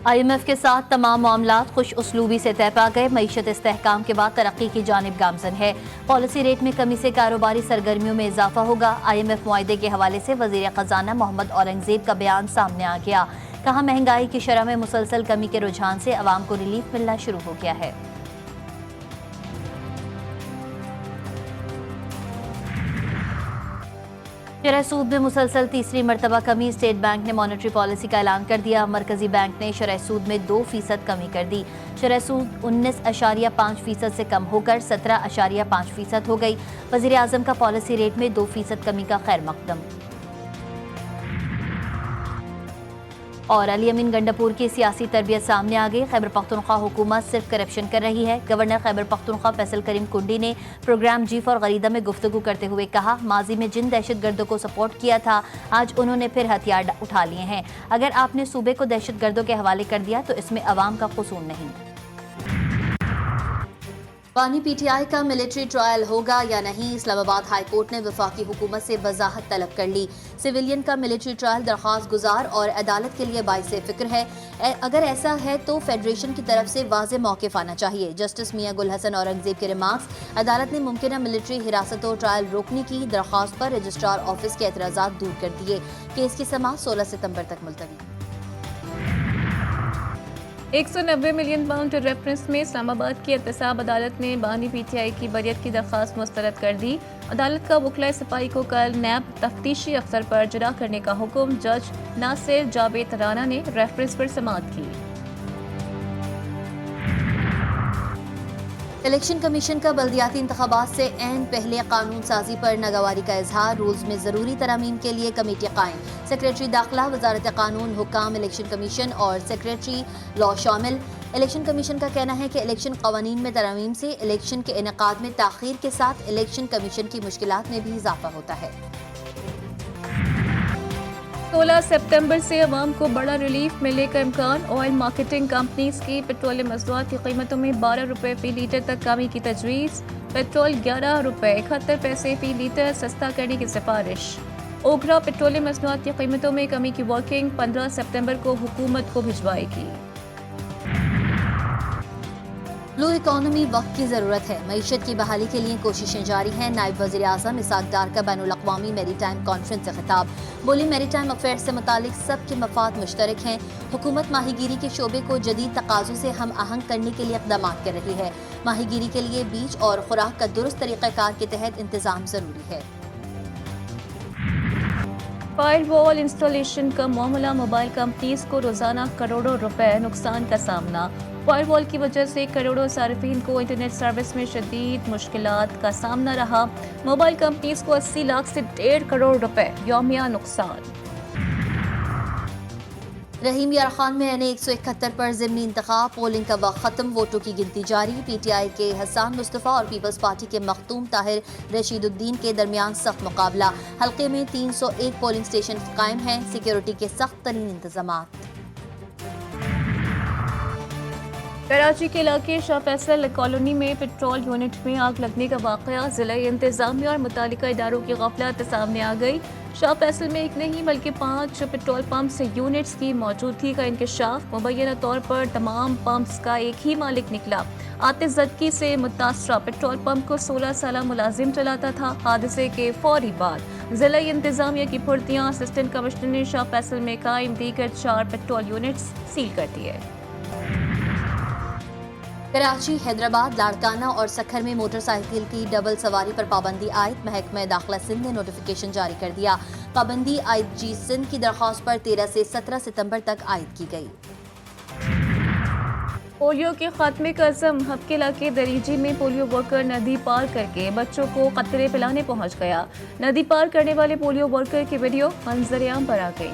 IMF के साथ तमाम मामलात खुश उसलूबी से तय पा गए। मईशत इस्तेहकाम के बाद तरक्की की जानिब गामजन है। पॉलिसी रेट में कमी से कारोबारी सरगर्मियों में इजाफा होगा। IMF मुआहदे के हवाले से वजीर खजाना मोहम्मद औरंगजेब का बयान सामने आ गया। कहा, महंगाई की शरह में मुसलसल कमी के रुझान से अवाम को रिलीफ मिलना शुरू हो गया है। शरह सूद में मुसलसल तीसरी मरतबा कमी। स्टेट बैंक ने मॉनेटरी पॉलिसी का ऐलान कर दिया। मरकजी बैंक ने शरह सूद में 2% कमी कर दी। शरह सूद 19.5% से कम होकर 17.5% हो गई। वज़ीर आज़म का पॉलिसी रेट में 2% कमी का खैर मकदम। और अली अमीन गंडापुर की सियासी तरबियत सामने आ गई। खैबर पख्तूनख्वा हुकूमत सिर्फ करप्शन कर रही है। गवर्नर खैबर पख्तूनख्वा फैसल करीम कुंडी ने प्रोग्राम जी फॉर गरीदा में गुफ्तगू करते हुए कहा, माजी में जिन दहशतगर्दों को सपोर्ट किया था, आज उन्होंने फिर हथियार उठा लिए हैं। अगर आपने सूबे को दहशतगर्दों के हवाले कर दिया तो इसमें अवाम का कसूर नहीं। बानी PTI का मिलिट्री ट्रायल होगा या नहीं, इस्लामाबाद हाई कोर्ट ने वफाकी हुकूमत से वजाहत तलब कर ली। सिविलियन का मिलिट्री ट्रायल दरख्वास्त गुजार और अदालत के लिए बाइस फिक्र है। अगर ऐसा है तो फेडरेशन की तरफ से वाज़े मौक़िफ़ आना चाहिए। जस्टिस मियां गुल हसन औरंगजेब के रिमार्क्स। अदालत ने मुमकिन मिलिट्री हिरासत और ट्रायल रोकने की दरख्वास्त पर रजिस्ट्रार ऑफिस के एतराज़ात दूर कर दिए। केस की समाअत 16 सितंबर तक मुलतवी। 190 मिलियन पाउंड रेफरेंस में इस्लामाबाद की एहतसाब अदालत ने बानी PTI की बरियत की दरख्वास्त मुस्तरद कर दी। अदालत का वकला सफाई को कल नैब तफ्तीशी अफसर पर जरा करने का हुक्म। जज नासिर जावेद राना ने रेफरेंस पर समाअत की। इलेक्शन कमीशन का बल्दियाती इंतखाबात से ऐन पहले कानून साजी पर नागवारी का इजहार। रूल्स में जरूरी तरमीम के लिए कमेटी कायम। सेक्रेटरी दाखिला, वजारत कानून, हुक्काम, इलेक्शन कमीशन और सेक्रेटरी लॉ शामिल। इलेक्शन कमीशन का कहना है कि इलेक्शन कवानीन में तरमीम से इलेक्शन के इनेकाद में ताखीर के साथ इलेक्शन कमीशन की मुश्किलात में भी इजाफा होता है। 16 सितंबर से अवाम को बड़ा रिलीफ मिलने का इम्कान। ऑयल मार्केटिंग कंपनीज की पेट्रोलियम मसनूआत की कीमतों में 12 रुपये फी लीटर तक कमी की तजवीज़। पेट्रोल 11 रुपये 71 पैसे फी लीटर सस्ता करने की सिफारिश। ओखरा पेट्रोलियम मसनूआत की कीमतों में कमी की वर्किंग 15 सितंबर को हुकूमत को भिजवाएगी। ब्लू इकॉनमी वक्त की ज़रूरत है। मईशत की बहाली के लिए कोशिशें जारी हैं। नायब वज़ीर आज़म इसहाक डार का बैनुल अक़वामी मैरी टाइम कॉन्फ्रेंस से खिताब। बोली, मैरी टाइम अफेयर्स से मुतालिक सबके मफाद मुश्तरक हैं। हुकूमत माहीगीरी के शोबे को जदीद तकाज़ों से हम आहंग करने के लिए इक़दाम कर रही है। माहीगीरी के लिए बीज और खुराक का दुरुस्त तरीक़ाकार के तहत इंतज़ाम ज़रूरी है। फायर वॉल इंस्टॉलेशन का मामला। मोबाइल कंपनीज को रोजाना करोड़ों रुपए नुकसान का सामना। फायर वॉल की वजह से करोड़ों सार्फिन को इंटरनेट सर्विस में शदीद मुश्किलात का सामना रहा। मोबाइल कंपनीज को 80 लाख से 1.5 करोड़ रुपए यौमिया नुकसान। रहीम यार खान में NA 171 पर ज़िमनी इंतखाब। पोलिंग का वक्त खत्म, वोटों की गिनती जारी। PTI के हसन मुस्तफ़ा और पीपल्स पार्टी के मखदूम ताहिर रशीदुद्दीन के दरमियान सख्त मुकाबला। हल्के में 301 पोलिंग स्टेशन कायम हैं। सिक्योरिटी के सख्त तरीन इंतजामात। कराची के इलाके शाह फैसल कॉलोनी में पेट्रोल यूनिट में आग लगने का वाक़या। ज़िला इंतज़ामिया और मुतालिका इदारों की गफलत सामने आ गई। शाह फैसल में एक नहीं बल्कि 5 पेट्रोल पंप से यूनिट्स की मौजूदगी का इंकशाफ। मुबैना तौर पर तमाम पंप्स का एक ही मालिक निकला। आतिशज़दगी से मुतासरा पेट्रोल पंप को 16 साला मुलाजिम चलाता था। हादसे के फौरी बाद ज़िला इंतज़ामिया की फुर्तियाँ असिस्टेंट कमिश्नर ने शाह फैसल में कायम दीगर 4 पेट्रोल यूनिट्स सील कर दिए। कराची, हैदराबाद, लाड़काना और सखर में मोटरसाइकिल की डबल सवारी पर पाबंदी आयद। महकमा दाखिला सिंध ने नोटिफिकेशन जारी कर दिया। पाबंदी IG सिंध की दरख्वास्त पर 13 से 17 सितंबर तक आयद की गई। पोलियो के खात्मे का अज़म। हबके इलाके दरीजी में पोलियो वर्कर नदी पार करके बच्चों को कतरे पिलाने पहुंच गया। नदी पार करने वाले पोलियो वर्कर की वीडियो मंजर-ए-आम पर आ गई।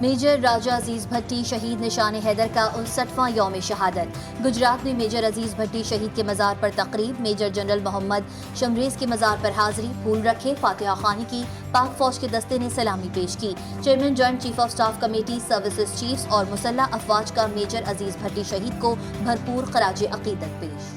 मेजर राजा अजीज भट्टी शहीद निशान हैदर का 59वां यौम शहादत। गुजरात में मेजर अजीज भट्टी शहीद के मज़ार पर तकरीब। मेजर जनरल मोहम्मद शमरेज के मज़ार पर हाजिरी। फूल रखे, फातिहा खानी की। पाक फौज के दस्ते ने सलामी पेश की। Chairman joint chief of staff committee services chiefs और मुसल्ला अफवाज का मेजर अजीज भट्टी शहीद को भरपूर खराज अकीदत पेश।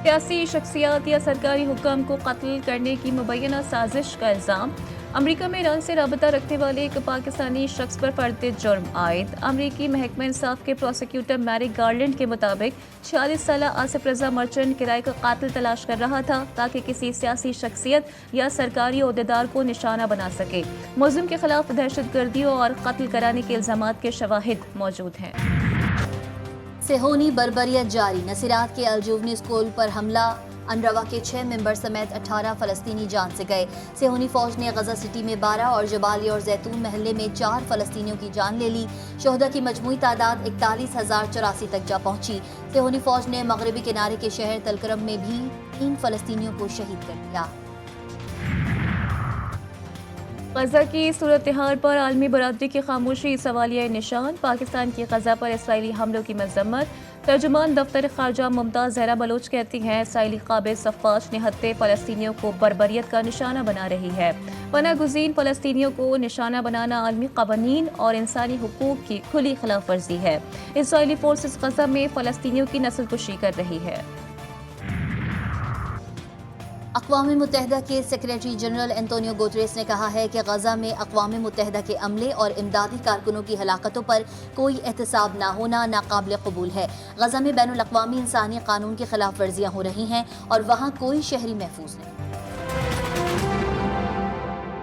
सियासी शख्सियात या सरकारी हुक्म को कत्ल करने की मुबैना साजिश का इल्ज़ाम। امریکہ میں ایران سے رابطہ رکھنے والے ایک پاکستانی شخص پر فرد جرم عائد۔ امریکی محکمہ انصاف کے پروسیکیوٹر میری گارلینڈ کے مطابق 46 سالہ آصف رضا مرچنٹ کرائے کا قاتل تلاش کر رہا تھا تاکہ کسی سیاسی شخصیت یا سرکاری عہدیدار کو نشانہ بنا سکے۔ ملزم کے خلاف دہشت گردی اور قتل کرانے کے الزامات کے شواہد موجود ہیں۔ صہیونی بربریت جاری، نصیرات کے الجوونی اسکول پر حملہ، انروا کے 6 ممبر سمیت 18 فلسطینی جان سے گئے۔ صہیونی فوج نے غزہ سٹی میں 12 اور جبالیہ اور زیتون محلے میں 4 فلسطینیوں کی جان لے لی۔ شہداء کی مجموعی تعداد 41,084 تک جا پہنچی۔ صہیونی فوج نے مغربی کنارے کے شہر تلکرم میں بھی 3 فلسطینیوں کو شہید کر دیا۔ غزہ کی صورتحال پر عالمی برادری کی خاموشی سوالیہ نشان، پاکستان کی غزہ پر اسرائیلی حملوں کی مذمت۔ ترجمان دفتر خارجہ ممتاز زہرا بلوچ کہتی ہیں اسرائیلی قابض صفاج نہتے فلسطینیوں کو بربریت کا نشانہ بنا رہی ہے۔ پناہ گزین فلسطینیوں کو نشانہ بنانا عالمی قوانین اور انسانی حقوق کی کھلی خلاف ورزی ہے۔ اسرائیلی فورسز غزہ میں فلسطینیوں کی نسل کشی کر رہی ہے۔ اقوام متحدہ کے سیکریٹری جنرل انتونیو گوتریس نے کہا ہے کہ غزہ میں اقوام متحدہ کے عملے اور امدادی کارکنوں کی ہلاکتوں پر کوئی احتساب نہ ہونا ناقابل قبول ہے۔ غزہ میں بین الاقوامی انسانی قانون کی خلاف ورزیاں ہو رہی ہیں اور وہاں کوئی شہری محفوظ نہیں۔